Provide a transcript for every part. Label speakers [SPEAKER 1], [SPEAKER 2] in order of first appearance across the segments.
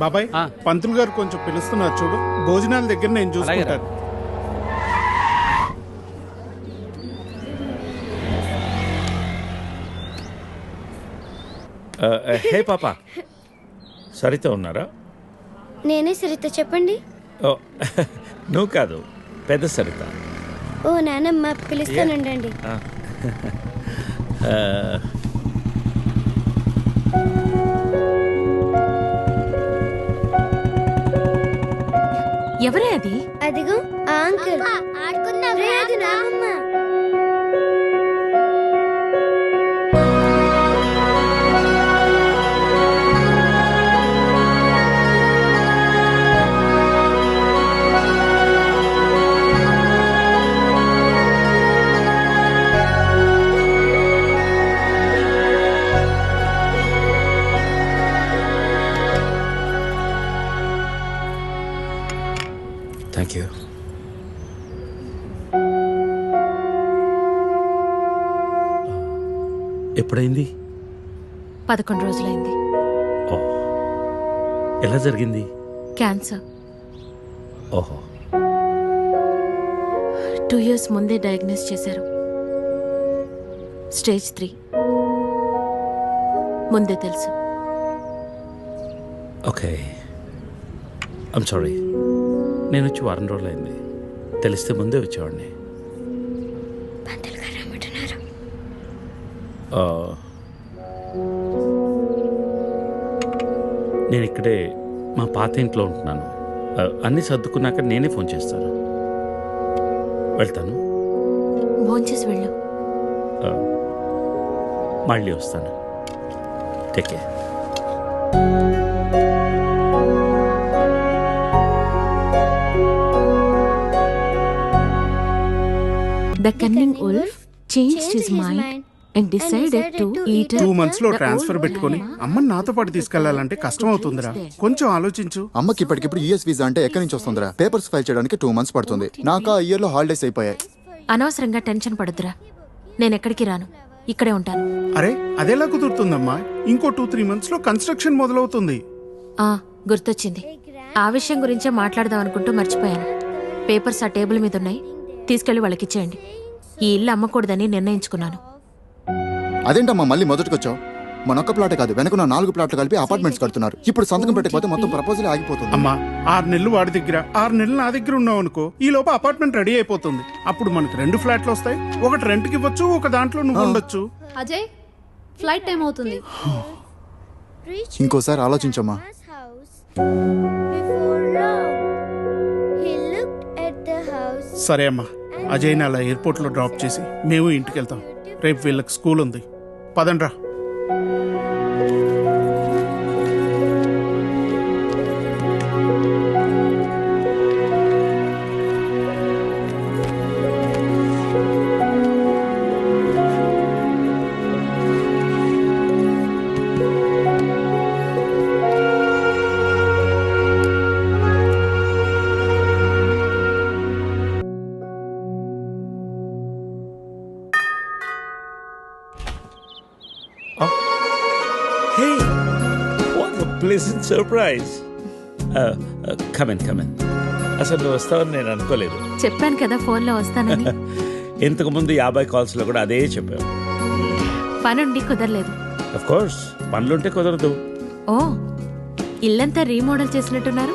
[SPEAKER 1] బాబాయ్ పంతులు గారు కొంచెం పిలుస్తున్నారు చూడు, భోజనాల దగ్గర నేను చూసుకుంటాను.
[SPEAKER 2] హే పాప, సరిత ఉన్నారా?
[SPEAKER 3] నేనే సరిత, చెప్పండి.
[SPEAKER 2] ఓ నువ్వు కాదు, పెద్ద సరిత.
[SPEAKER 3] ఓ నానమ్మ, పిలుస్తానండి.
[SPEAKER 4] ఎవరే అది?
[SPEAKER 3] అదిగో ఆ అంకుల్. రే, అది నానమ్మ.
[SPEAKER 2] Thank you. ఎప్పుడైంది?
[SPEAKER 4] 11 రోజులైంది.
[SPEAKER 2] ఓ, ఎలా జరిగింది?
[SPEAKER 4] క్యాన్సర్.
[SPEAKER 2] ఓహో.
[SPEAKER 4] 2 years ముందే డయాగ్నోస్ చేశారు. స్టేజ్ 3. ముందే తెలుసు.
[SPEAKER 2] Okay, I'm sorry. నేను వచ్చి 1 రోజులైంది. తెలిస్తే ముందే వచ్చేవాడిని.
[SPEAKER 3] పంతులు గారు రమ్మంటున్నారు.
[SPEAKER 2] నేను ఇక్కడే మా పాత ఇంట్లో ఉంటున్నాను. అన్నీ సర్దుకున్నాక నేనే ఫోన్ చేస్తాను. వెళ్తాను.
[SPEAKER 4] భోంచేసి వెళ్ళు.
[SPEAKER 2] మళ్ళీ వస్తాను. Take care.
[SPEAKER 4] The cunning wolf changed his mind and decided to eat
[SPEAKER 1] 2 months లో ట్రాన్స్ఫర్ పెట్టుకొని అమ్మని నాతో పాటు తీసుకెళ్లాలంటే కష్టం అవుతుందిరా. కొంచెం ఆలోచించు.
[SPEAKER 5] అమ్మకి ఇప్పటికిప్పుడు యూఎస్ వీసా అంటే ఎక్కడి నుంచి వస్తుందిరా? పేపర్స్ ఫైల్ చేయడానికి 2 months పడుతుంది. నాకు ఆ ఇయర్ లో హాలిడేస్ అయిపోయాయి.
[SPEAKER 4] అనవసరంగా టెన్షన్ పడొద్దురా. నేను ఎక్కడికి రాను, ఇక్కడే ఉంటాను.
[SPEAKER 1] అరే, అదెలా కుదురుతుందమ్మా? ఇంకో 2-3 months లో కన్స్ట్రక్షన్ మొదలవుతుంది.
[SPEAKER 4] గుర్తొచ్చింది. ఆ విషయం గురించే మాట్లాడదాం అనుకుంటూ మర్చిపోయాను. పేపర్స్ ఆ టేబుల్ మీద ఉన్నాయి, తీసుకెళ్లి వాళ్ళకి ఇచ్చేయండి. ఈ ఇల్లు అమ్మకూడదని నిర్ణయించుకున్నాను.
[SPEAKER 5] అదేంటమ్మా మళ్ళీ మొదటికొచ్చావు? మనొక్క ప్లాటే కాదు, వెనక 4 ప్లాట్లు కలిపి అపార్ట్మెంట్స్ కడుతున్నారు. ఇప్పుడు సంతకం పెట్టకపోతే మొత్తం ప్రపోజల్ ఆగిపోతుంది.
[SPEAKER 1] అమ్మా, 6 నెలలు వాడి దగ్గర, 6 నెలలు నా దగ్గర ఉన్నావు అనుకో, ఈ లోపు అపార్ట్మెంట్ రెడీ అయిపోతుంది. అప్పుడు మనకు 2 ఫ్లాట్లు వస్తాయి. ఒకటి రెంట్కి ఇవ్వచ్చు, ఒక దాంట్లో నువ్వు ఉండొచ్చు.
[SPEAKER 6] అజయ్, ఫ్లైట్ టైం అవుతుంది.
[SPEAKER 5] ఇంకోసారి ఆలోచించమ్మా.
[SPEAKER 1] సరే అమ్మా, అజయ్ని అలా ఎయిర్పోర్ట్లో డ్రాప్ చేసి మేము ఇంటికి వెళ్తాం. రేపు వీళ్ళకి స్కూల్ ఉంది. పదండ్రా.
[SPEAKER 2] Hey, what a pleasant surprise. Come in. అసలు నువ్వు వస్తావని నేను అనుకోలేదు.
[SPEAKER 4] చెప్పాను కదా ఫోన్లో వస్తానని.
[SPEAKER 2] ఇంతకుముందు 50 కాల్స్లో కూడా అదే చెప్పావు.
[SPEAKER 4] పనుండి కుదరలేదు.
[SPEAKER 2] అఫ్ కోర్స్, పనులుంటే కుదరదు.
[SPEAKER 4] ఓ, ఇల్లంతా రీమోడల్ చేసినట్టున్నారు.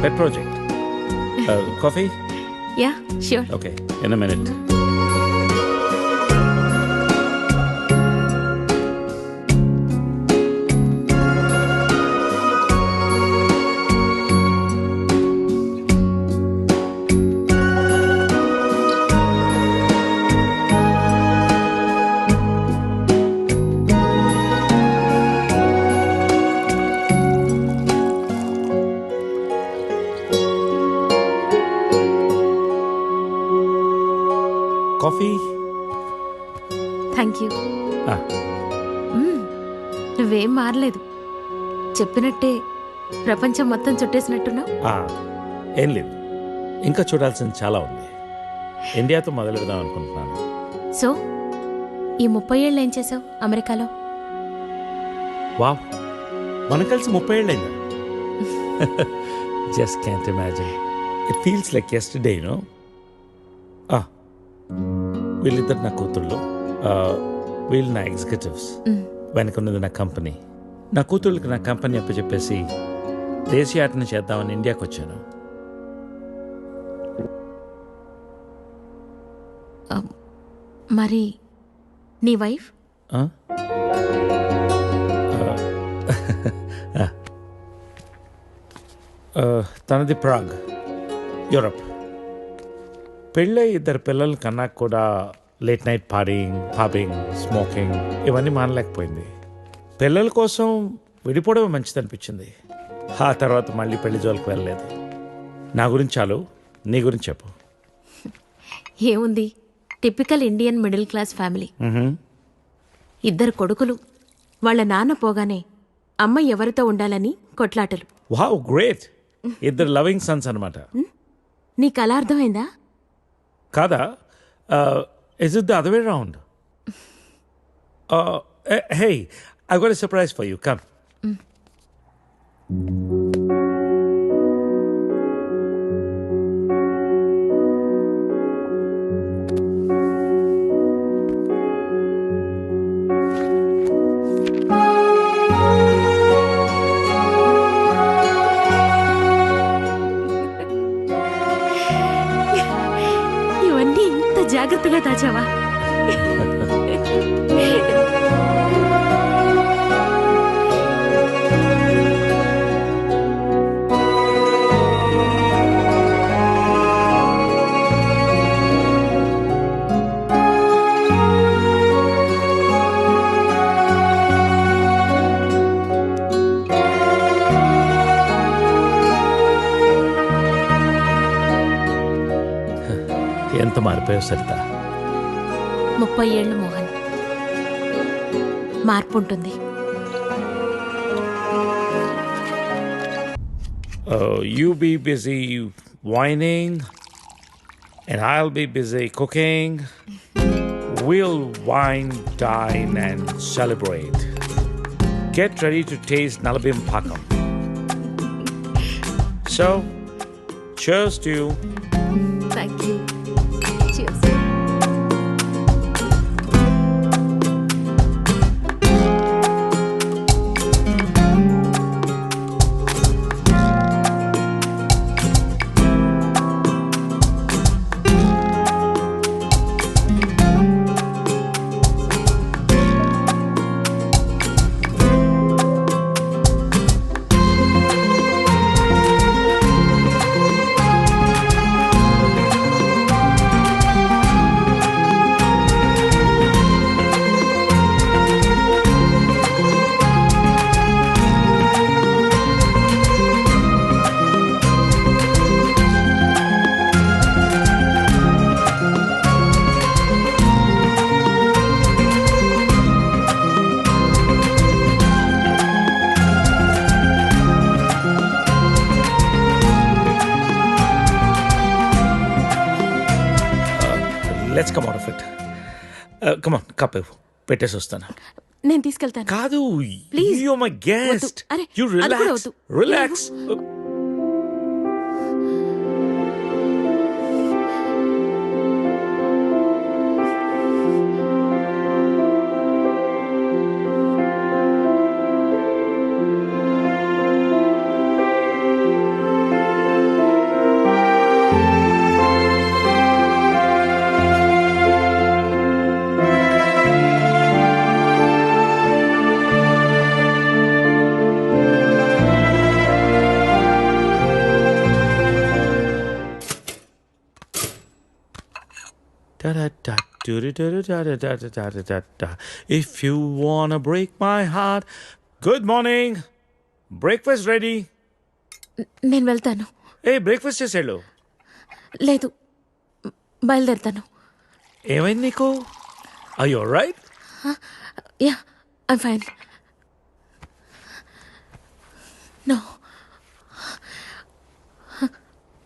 [SPEAKER 2] పెట్ project. Coffee?
[SPEAKER 4] Yeah, sure.
[SPEAKER 2] Okay, in a minute. Coffee?
[SPEAKER 4] Thank you. నువ్వేం మారలేదు. చెప్పినట్టే ప్రపంచం మొత్తం చుట్టేసినట్టున్నావు.
[SPEAKER 2] ఏం లేదు, ఇంకా చూడాల్సింది చాలా ఉంది. ఇండియాతో మొదలు పెడదాం అనుకుంటున్నాను.
[SPEAKER 4] సో ఈ 30 ఏళ్ళు ఏం చేసావు అమెరికాలో?
[SPEAKER 2] వావ్, మనం కలిసి 30 ఏళ్ళైందా? Just can't imagine. It feels like yesterday, no. వీళ్ళిద్దరు నా కూతుళ్ళు, వీళ్ళు నా ఎగ్జిక్యూటివ్స్, వెనకున్నది నా కంపెనీ. నా కూతుళ్ళకి నా కంపెనీ అప్పచెప్పేసి దేశీయాటన చేద్దామని ఇండియాకి వచ్చాను.
[SPEAKER 4] మరి నీ వైఫ్?
[SPEAKER 2] తనది ప్రాగ్, యూరప్. పెళ్ళై 2 పిల్లలు కన్నా కూడా late night partying, pubbing, smoking ఇవన్నీ మానలేకపోయింది. పిల్లల కోసం విడిపోవడం మంచిది అనిపించింది. ఆ తర్వాత మళ్ళీ పెళ్లి జోలికి వెళ్ళలేదు. నా గురించి చాలు, నీ గురించి చెప్పు.
[SPEAKER 4] ఏముంది, typical Indian middle class family. 2 కొడుకులు. వాళ్ళ నాన్న పోగానే అమ్మ ఎవరితో ఉండాలని కొట్లాటలు.
[SPEAKER 2] Wow, great. 2 లవింగ్ సన్స్ అనమాట.
[SPEAKER 4] నీకు అలా అర్థమైందా?
[SPEAKER 2] కాదా? Is it the other way round? Hey, I got a surprise for you. Come.
[SPEAKER 4] ఇవన్నీ ఇంత జాగ్రత్తగా దాచావా?
[SPEAKER 2] ఎంత మారిపోయావు సరిత.
[SPEAKER 4] 30 ఏళ్ళు మోహన్. మార్పు ఉంటుంది.
[SPEAKER 2] You be busy whining and I'll be busy cooking. We'll wine, dine and celebrate. Get ready to taste Nalabim Pakam. So, cheers to you.
[SPEAKER 4] Thank you.
[SPEAKER 2] Let's come out of it. Come on, cup పెట్టేసి వస్తాను.
[SPEAKER 4] నేను తీసుకెళ్తాను.
[SPEAKER 2] కాదు,
[SPEAKER 4] Please.
[SPEAKER 2] you're my guest.
[SPEAKER 4] వద్దు. అరే,
[SPEAKER 2] You
[SPEAKER 4] అది కూడా
[SPEAKER 2] relax.
[SPEAKER 4] వద్దు.
[SPEAKER 2] Relax. If you wanna break my heart. Good morning. Breakfast ready.
[SPEAKER 4] నేను వెళ్తాను.
[SPEAKER 2] బ్రేక్ఫాస్ట్ చేసేళ్ళు.
[SPEAKER 4] లేదు, బయలుదేరుతాను.
[SPEAKER 2] ఏమైంది నీకు? Are you alright?
[SPEAKER 4] Yeah, I'm fine. No,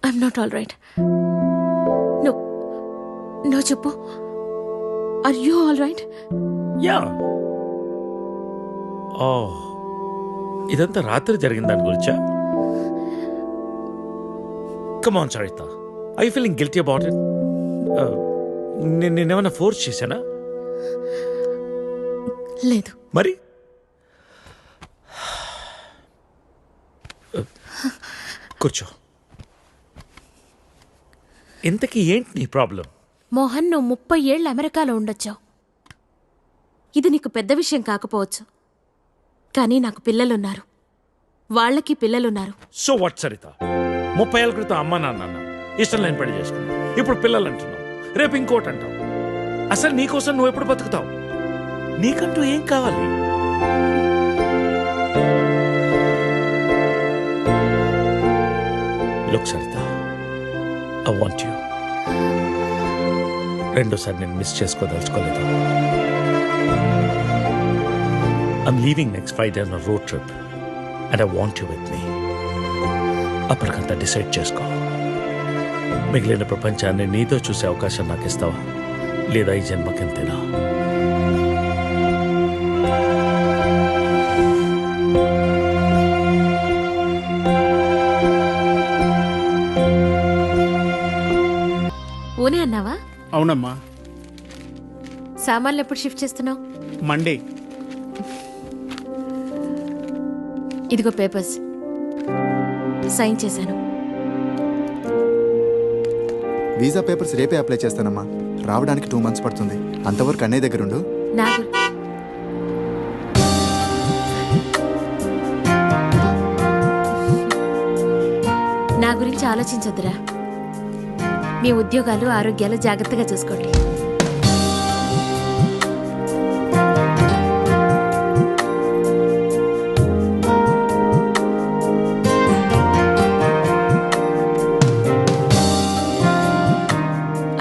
[SPEAKER 4] I'm not all right. No చెప్పు. Are you all right?
[SPEAKER 2] Yeah. ఇదంతా రాత్రి జరిగిన దాని గురించా? Come on Saritha, I feeling guilty about it? నేనేమన్నా ఫోర్స్ చేశానా?
[SPEAKER 4] లేదు.
[SPEAKER 2] మరి కూర్చో. ఇంతకీ ఏంటి నీ ప్రాబ్లం?
[SPEAKER 4] మోహన్, నువ్వు 30 ఏళ్ళు అమెరికాలో ఉండొచ్చావు. ఇది నీకు పెద్ద విషయం కాకపోవచ్చు, కానీ నాకు పిల్లలున్నారు, వాళ్ళకి పిల్లలున్నారు.
[SPEAKER 2] సో వాట్ సరిత, 30 ఏళ్ళ క్రితం అమ్మ నాన్న అన్నావు, ఇష్టం లేని పెళ్లి చేసుకున్నావు, ఇప్పుడు పిల్లలు అంటున్నావు, రేపు ఇంకోటి అంటావు. అసలు నీకోసం నువ్వు ఎప్పుడు బతుకుతావు? నీకంటూ ఏం కావాలి? Look Saritha, I want you. రెండోసారి నేను మిస్ చేసుకోదలుచుకోలేదు. I'm leaving next Friday on road trip and I want you with me. అప్పటికంతా డిసైడ్ చేసుకో. మిగిలిన ప్రపంచాన్ని నీతో చూసే అవకాశం నాకు ఇస్తావా, లేదా ఈ జన్మకింతేనా?
[SPEAKER 4] ఊనే అన్నావా?
[SPEAKER 1] అవునమ్మా.
[SPEAKER 4] సామాన్లు ఎప్పుడు షిఫ్ట్ చేస్తున్నావు?
[SPEAKER 1] మండే.
[SPEAKER 4] ఇదిగో పేపర్స్, సైన్ చేశాను.
[SPEAKER 5] వీసా పేపర్స్ రేపే అప్లై చేస్తానమ్మా. రావడానికి 2 months పడుతుంది. అంతవరకు అన్నయ్య దగ్గర ఉండు.
[SPEAKER 4] నా గురించి ఆలోచించొద్దురా. మీ ఉద్యోగాలు, ఆరోగ్యాలు జాగ్రత్తగా చూసుకోండి.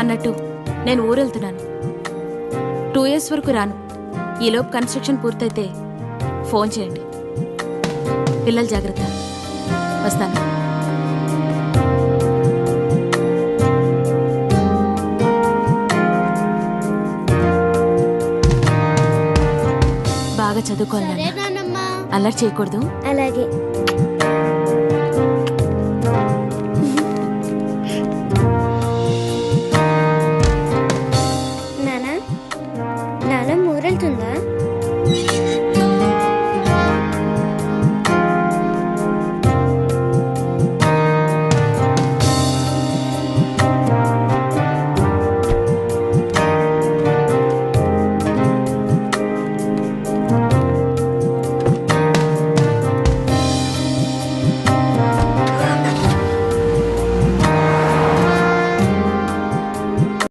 [SPEAKER 4] అన్నట్టు నేను ఊరెళ్తున్నాను. 2 years వరకు రాను. ఈలోపు కన్స్ట్రక్షన్ పూర్తయితే ఫోన్ చేయండి. పిల్లలు జాగ్రత్త. వస్తాను. బాగా చదువుకోవాలి.
[SPEAKER 3] సరే నాన్నమ్మా.
[SPEAKER 4] అల్లరి చేయకూడదు.
[SPEAKER 3] అలాగే.